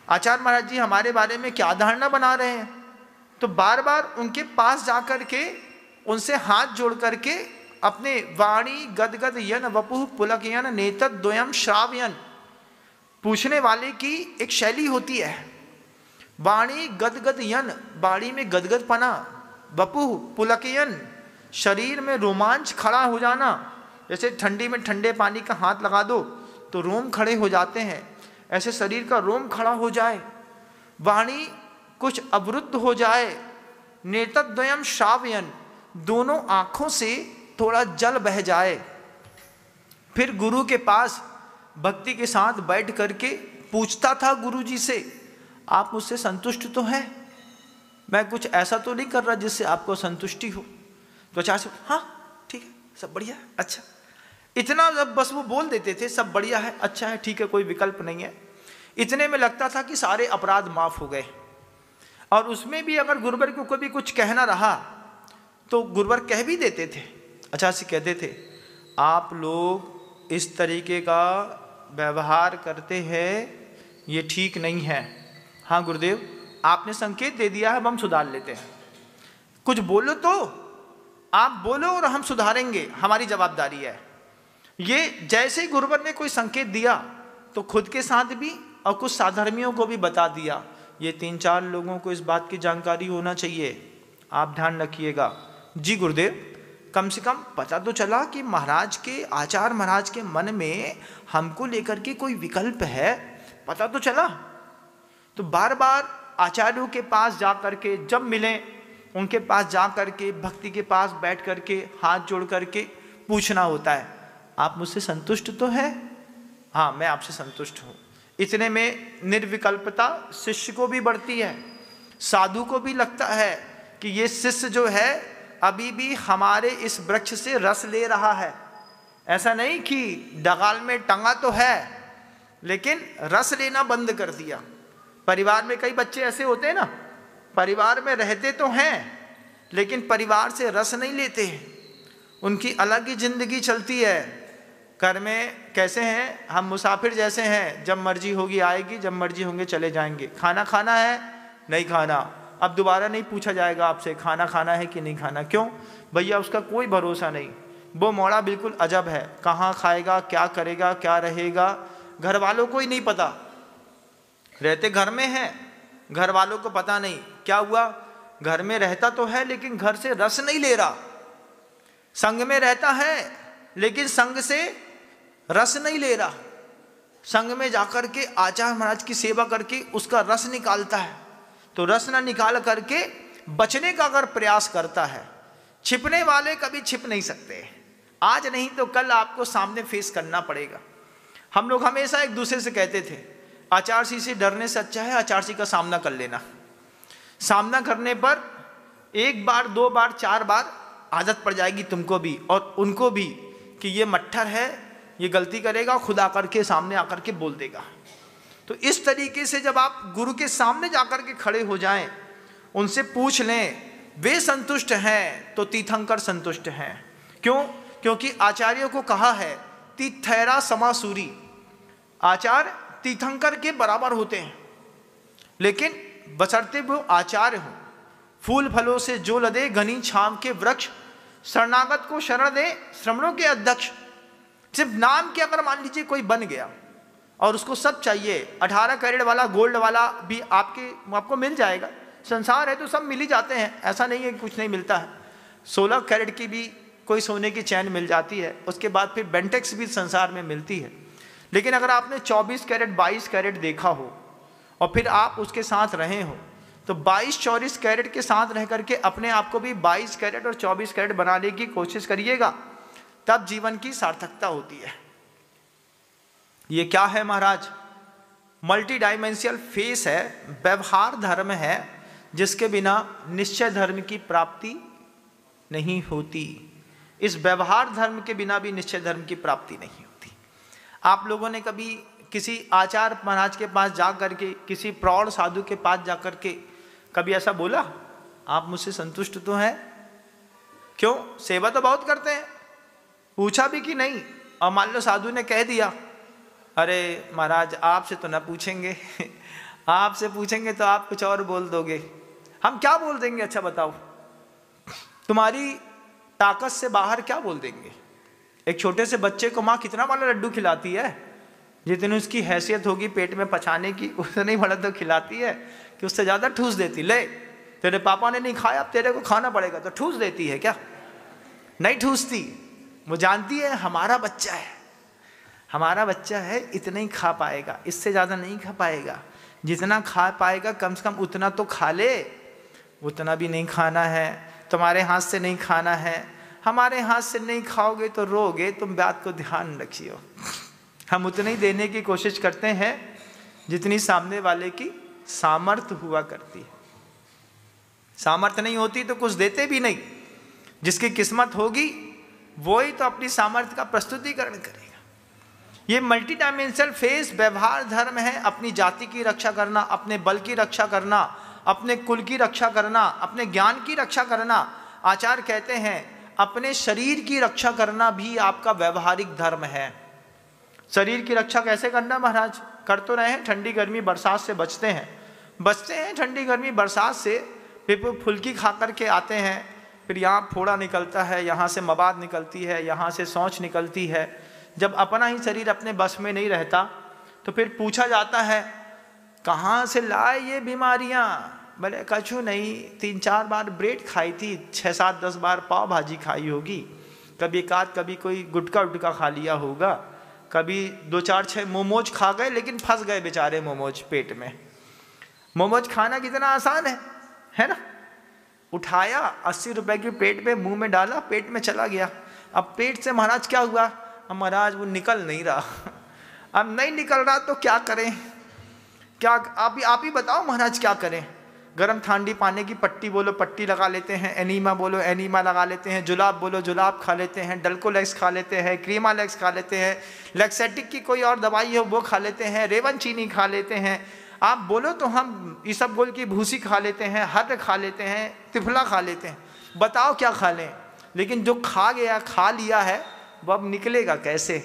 आचार्य महाराज जी हमारे बारे में क्या धारणा बना रहे हैं। तो बार बार उनके पास जाकर के उनसे हाथ जोड़ करके अपने वाणी गदगद यन वपुः पुलकयन नेतद्वयम् श्रावयन्, पूछने वाले की एक शैली होती है। वाणी गदगद यन, वाणी में गदगद पना, वपुः पुलकयन, शरीर में रोमांच खड़ा हो जाना, जैसे ठंडी में ठंडे पानी का हाथ लगा दो तो रोम खड़े हो जाते हैं, ऐसे शरीर का रोम खड़ा हो जाए, वाणी कुछ अवरुद्ध हो जाए, नेतद्वयम् श्रावयन्, दोनों आंखों से थोड़ा जल बह जाए। फिर गुरु के पास भक्ति के साथ बैठ करके पूछता था गुरु जी से, आप मुझसे संतुष्ट तो हैं, मैं कुछ ऐसा तो नहीं कर रहा जिससे आपको संतुष्टि हो। तो आचार्य से हाँ ठीक है, सब बढ़िया है, अच्छा, इतना जब बस वो बोल देते थे सब बढ़िया है, अच्छा है, ठीक है, कोई विकल्प नहीं है, इतने में लगता था कि सारे अपराध माफ हो गए। और उसमें भी अगर गुरुवर को कभी कुछ कहना रहा तो गुरुवर कह भी देते थे। आचार्य से कहते थे आप लोग इस तरीके का व्यवहार करते हैं, ये ठीक नहीं है। हाँ गुरुदेव, आपने संकेत दे दिया है, अब हम सुधार लेते हैं। कुछ बोलो तो आप बोलो और हम सुधारेंगे, हमारी जवाबदारी है। ये जैसे ही गुरुवर ने कोई संकेत दिया तो खुद के साथ भी और कुछ साधर्मियों को भी बता दिया, ये 3-4 लोगों को इस बात की जानकारी होना चाहिए, आप ध्यान रखिएगा। जी गुरुदेव, कम से कम पता तो चला कि महाराज के, आचार्य महाराज के मन में हमको लेकर के कोई विकल्प है, पता तो चला। तो बार बार आचार्यों के पास जा करके जब मिले, उनके पास जा करके भक्ति के पास बैठ करके हाथ जोड़ करके पूछना होता है, आप मुझसे संतुष्ट तो है? हाँ मैं आपसे संतुष्ट हूँ। इतने में निर्विकल्पता शिष्य को भी बढ़ती है, साधु को भी लगता है कि ये शिष्य जो है अभी भी हमारे इस वृक्ष से रस ले रहा है। ऐसा नहीं कि डगाल में टंगा तो है लेकिन रस लेना बंद कर दिया। परिवार में कई बच्चे ऐसे होते हैं ना, परिवार में रहते तो हैं लेकिन परिवार से रस नहीं लेते, उनकी अलग ही जिंदगी चलती है। घर में कैसे हैं हम, मुसाफिर जैसे हैं, जब मर्जी होगी आएगी, जब मर्जी होंगे चले जाएंगे। खाना खाना है, नहीं खाना, अब दोबारा नहीं पूछा जाएगा आपसे खाना खाना है कि नहीं खाना। क्यों भैया, उसका कोई भरोसा नहीं, वो मौड़ा बिल्कुल अजब है, कहाँ खाएगा, क्या करेगा, क्या रहेगा, घर वालों को ही नहीं पता। रहते घर में है, घर वालों को पता नहीं क्या हुआ, घर में रहता तो है लेकिन घर से रस नहीं ले रहा, संग में रहता है लेकिन संग से रस नहीं ले रहा। संग में जाकर के आचार्य महाराज की सेवा करके उसका रस निकालता है, तो रस ना निकाल करके बचने का अगर प्रयास करता है, छिपने वाले कभी छिप नहीं सकते, आज नहीं तो कल आपको सामने फेस करना पड़ेगा। हम लोग हमेशा एक दूसरे से कहते थे आचार्य से डरने से अच्छा है आचार्य का सामना कर लेना। सामना करने पर 1 बार 2 बार 4 बार आदत पड़ जाएगी तुमको भी और उनको भी कि ये मट्ठर है, ये गलती करेगा, खुद आकर के सामने आकर के बोल देगा। तो इस तरीके से जब आप गुरु के सामने जाकर के खड़े हो जाएं, उनसे पूछ लें, वे संतुष्ट हैं तो तीर्थंकर संतुष्ट हैं। क्यों? क्योंकि आचार्यों को कहा है तीर्थैरा समासूरी, आचार्य तीर्थंकर के बराबर होते हैं, लेकिन बशर्ते वो आचार्य हो। फूल फलों से जो लदे घनी छाम के वृक्ष, शरणागत को शरण दे श्रमणों के अध्यक्ष। सिर्फ नाम के अगर मान लीजिए कोई बन गया और उसको सब चाहिए, 18 कैरेट वाला गोल्ड वाला भी आपको मिल जाएगा, संसार है तो सब मिल ही जाते हैं, ऐसा नहीं है कि कुछ नहीं मिलता है। 16 कैरेट की भी कोई सोने की चैन मिल जाती है, उसके बाद फिर बेंटेक्स भी संसार में मिलती है। लेकिन अगर आपने 24 कैरेट 22 कैरेट देखा हो और फिर आप उसके साथ रहे हो, तो 22-24 कैरेट के साथ रह करके अपने आप को भी 22 कैरेट और 24 कैरेट बनाने की कोशिश करिएगा, तब जीवन की सार्थकता होती है। ये क्या है महाराज? मल्टी डायमेंशनल फेस है, व्यवहार धर्म है, जिसके बिना निश्चय धर्म की प्राप्ति नहीं होती। इस व्यवहार धर्म के बिना भी निश्चय धर्म की प्राप्ति नहीं होती। आप लोगों ने कभी किसी आचार्य महाराज के पास जा करके, किसी प्रौढ़ साधु के पास जा करके कभी ऐसा बोला, आप मुझसे संतुष्ट तो हैं? क्यों? सेवा तो बहुत करते हैं, पूछा भी कि नहीं? और मान लो साधु ने कह दिया, अरे महाराज आपसे तो ना पूछेंगे, आपसे पूछेंगे तो आप कुछ और बोल दोगे, हम क्या बोल देंगे? अच्छा बताओ, तुम्हारी ताकत से बाहर क्या बोल देंगे? एक छोटे से बच्चे को माँ कितना बड़ा लड्डू खिलाती है, जितनी उसकी हैसियत होगी पेट में पचाने की उतनी बड़ा तो खिलाती है कि उससे ज़्यादा ठूस देती। ले तेरे पापा ने नहीं खाया, अब तेरे को खाना पड़ेगा, तो ठूस देती है क्या? नहीं ठूसती। वो जानती है हमारा बच्चा है, हमारा बच्चा है, इतना ही खा पाएगा, इससे ज़्यादा नहीं खा पाएगा। जितना खा पाएगा कम से कम उतना तो खा ले, उतना भी नहीं खाना है, तुम्हारे हाथ से नहीं खाना है। हमारे हाथ से नहीं खाओगे तो रोगे, तुम बात को ध्यान रखियो। हम उतने ही देने की कोशिश करते हैं जितनी सामने वाले की सामर्थ्य हुआ करती है। सामर्थ्य नहीं होती तो कुछ देते भी नहीं। जिसकी किस्मत होगी वो ही तो अपनी सामर्थ्य का प्रस्तुतिकरण करेगा। ये मल्टी डायमेंशनल फेस व्यवहार धर्म है। अपनी जाति की रक्षा करना, अपने बल की रक्षा करना, अपने कुल की रक्षा करना, अपने ज्ञान की रक्षा करना। आचार्य कहते हैं अपने शरीर की रक्षा करना भी आपका व्यवहारिक धर्म है। शरीर की रक्षा कैसे करना महाराज? कर तो रहे हैं, ठंडी गर्मी बरसात से बचते हैं ठंडी गर्मी बरसात से। फिर फुल्की खा करके आते हैं, फिर यहाँ फोड़ा निकलता है, यहाँ से मवाद निकलती है, यहाँ से सोच निकलती है। जब अपना ही शरीर अपने बस में नहीं रहता तो फिर पूछा जाता है कहाँ से लाए ये बीमारियाँ? बोले कछु नहीं, 3-4 बार ब्रेड खाई थी, 6-7-10 बार पाव भाजी खाई होगी, कभी एक आध कभी कोई गुटका उटका खा लिया होगा, कभी 2-4-6 मोमोज खा गए, लेकिन फंस गए बेचारे मोमोज पेट में। मोमोज खाना कितना आसान है ना? उठाया 80 रुपए की पेट में, मुंह में डाला, पेट में चला गया। अब पेट से महाराज क्या हुआ? अब महाराज वो निकल नहीं रहा। अब नहीं निकल रहा तो क्या करें? क्या आप ही बताओ महाराज क्या करें? गर्म ठंडी पानी की पट्टी बोलो पट्टी लगा लेते हैं, एनीमा बोलो एनीमा लगा लेते हैं, जुलाब बोलो जुलाब खा लेते हैं, डल्कोलेक्स खा लेते हैं, क्रीमालेक्स खा लेते हैं, लेक्सेटिक की कोई और दवाई है वो खा लेते हैं, रेवन चीनी खा लेते हैं। आप बोलो तो हम इसबगोल की भूसी खा लेते हैं, हर्र खा लेते हैं, तिफला खा लेते हैं। बताओ क्या खा लें? लेकिन जो खा लिया है वो अब निकलेगा कैसे?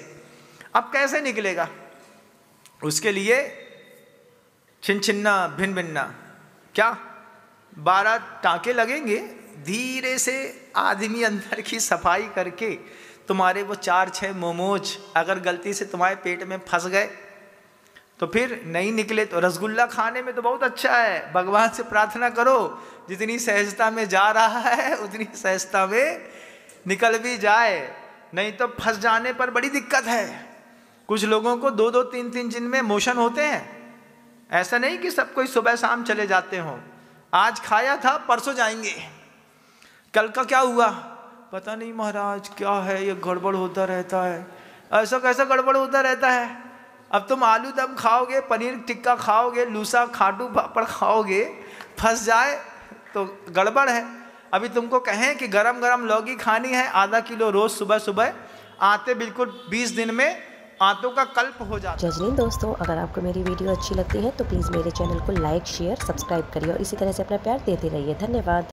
अब कैसे निकलेगा? उसके लिए छिन्ना भिन्न भिन्ना क्या 12 टाँके लगेंगे। धीरे से आदमी अंदर की सफाई करके तुम्हारे वो 4-6 मोमोज अगर गलती से तुम्हारे पेट में फंस गए तो फिर नहीं निकले तो रसगुल्ला खाने में तो बहुत अच्छा है। भगवान से प्रार्थना करो जितनी सहजता में जा रहा है उतनी सहजता में निकल भी जाए, नहीं तो फंस जाने पर बड़ी दिक्कत है। कुछ लोगों को 2-2, 3-3 दिन में मोशन होते हैं। ऐसा नहीं कि सब कोई सुबह शाम चले जाते हों। आज खाया था परसों जाएंगे, कल का क्या हुआ पता नहीं महाराज, क्या है ये गड़बड़ होता रहता है। ऐसा कैसा गड़बड़ होता रहता है? अब तुम आलू दम खाओगे, पनीर टिक्का खाओगे, लूसा खाटू पापड़ खाओगे, फंस जाए तो गड़बड़ है। अभी तुमको कहें कि गरम गरम लौकी खानी है आधा किलो रोज सुबह सुबह, आते बिल्कुल 20 दिन में आंतों का कल्प हो जाता है। जज नहीं दोस्तों, अगर आपको मेरी वीडियो अच्छी लगती है तो प्लीज़ मेरे चैनल को लाइक शेयर सब्सक्राइब करिए और इसी तरह से अपना प्यार देते रहिए। धन्यवाद।